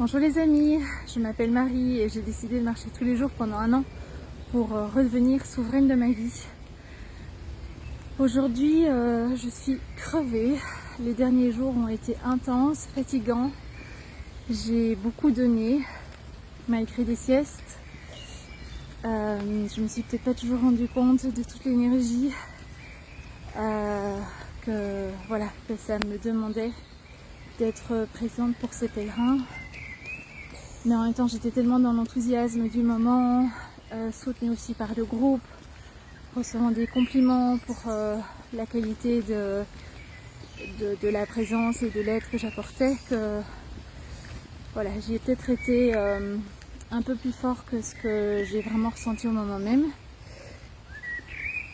Bonjour les amis, je m'appelle Marie et j'ai décidé de marcher tous les jours pendant un an pour redevenir souveraine de ma vie. Aujourd'hui, je suis crevée. Les derniers jours ont été intenses, fatigants. J'ai beaucoup donné, malgré des siestes. Je me suis peut-être pas toujours rendu compte de toute l'énergie que ça me demandait d'être présente pour ces pèlerins. Mais en même temps, j'étais tellement dans l'enthousiasme du moment, soutenue aussi par le groupe, recevant des compliments pour la qualité de la présence et de l'aide que j'apportais, que voilà, j'y ai peut-être été un peu plus fort que ce que j'ai vraiment ressenti au moment même.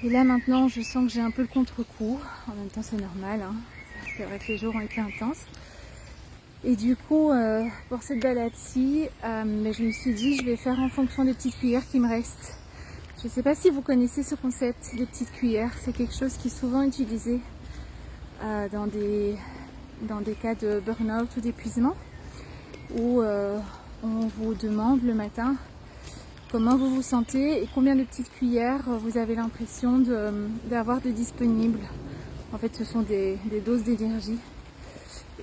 Et là maintenant, je sens que j'ai un peu le contre-coup. En même temps, c'est normal, hein. C'est vrai que les jours ont été intenses. Et du coup, pour cette balade-ci, je me suis dit je vais faire en fonction des petites cuillères qui me restent. Je ne sais pas si vous connaissez ce concept des petites cuillères. C'est quelque chose qui est souvent utilisé dans des cas de burn-out ou d'épuisement, où on vous demande le matin comment vous vous sentez et combien de petites cuillères vous avez l'impression d'avoir de disponibles. En fait, ce sont des doses d'énergie.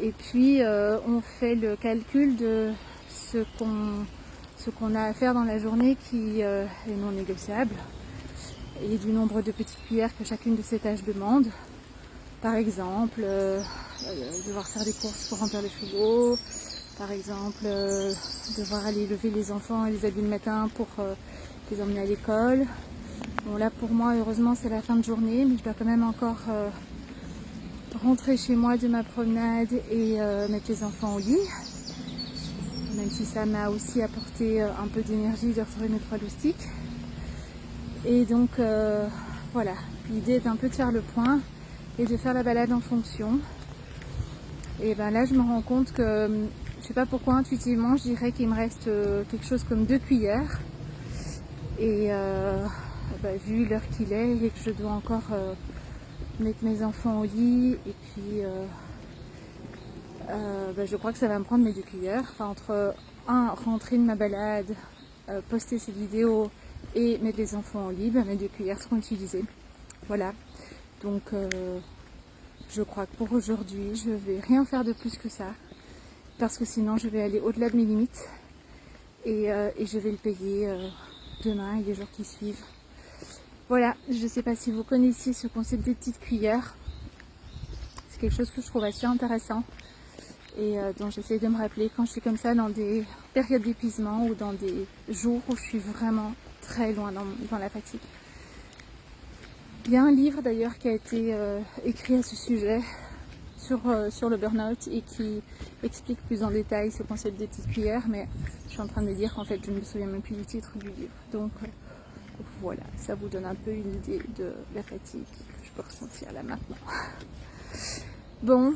Et puis on fait le calcul de ce qu'on a à faire dans la journée qui est non négociable et du nombre de petites cuillères que chacune de ces tâches demande. Par exemple, devoir faire des courses pour remplir le frigo, par exemple devoir aller lever les enfants et les habiller le matin pour les emmener à l'école. Bon là pour moi heureusement c'est la fin de journée, mais je dois quand même encore rentrer chez moi de ma promenade et mettre les enfants au lit, même si ça m'a aussi apporté un peu d'énergie de retrouver mes 3 loustiques. Et donc voilà, l'idée est un peu de faire le point et de faire la balade en fonction. Et ben là je me rends compte que je sais pas pourquoi intuitivement je dirais qu'il me reste quelque chose comme 2 cuillères et vu l'heure qu'il est et que je dois encore mettre mes enfants au lit et puis je crois que ça va me prendre mes 2 cuillères, enfin entre rentrer de ma balade, poster cette vidéo et mettre les enfants au lit, mes 2 cuillères seront utilisées. Voilà, donc je crois que pour aujourd'hui je vais rien faire de plus que ça, parce que sinon je vais aller au-delà de mes limites et je vais le payer demain et les jours qui suivent. Voilà, je ne sais pas si vous connaissiez ce concept des petites cuillères. C'est quelque chose que je trouve assez intéressant et dont j'essaie de me rappeler quand je suis comme ça dans des périodes d'épuisement ou dans des jours où je suis vraiment très loin dans la fatigue. Il y a un livre d'ailleurs qui a été écrit à ce sujet sur le burn-out et qui explique plus en détail ce concept des petites cuillères, mais je suis en train de me dire qu'en fait je ne me souviens même plus du titre du livre. Donc voilà, ça vous donne un peu une idée de la fatigue que je peux ressentir là maintenant. Bon,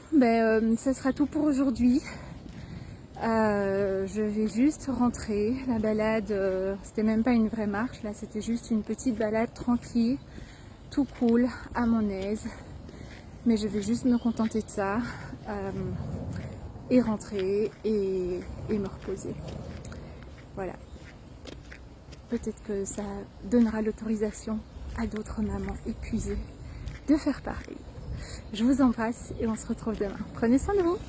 ça sera tout pour aujourd'hui. Je vais juste rentrer. La balade, c'était même pas une vraie marche, là c'était juste une petite balade tranquille, tout cool, à mon aise. Mais je vais juste me contenter de ça et rentrer et me reposer. Voilà. Peut-être que ça donnera l'autorisation à d'autres mamans épuisées de faire pareil. Je vous embrasse et on se retrouve demain. Prenez soin de vous.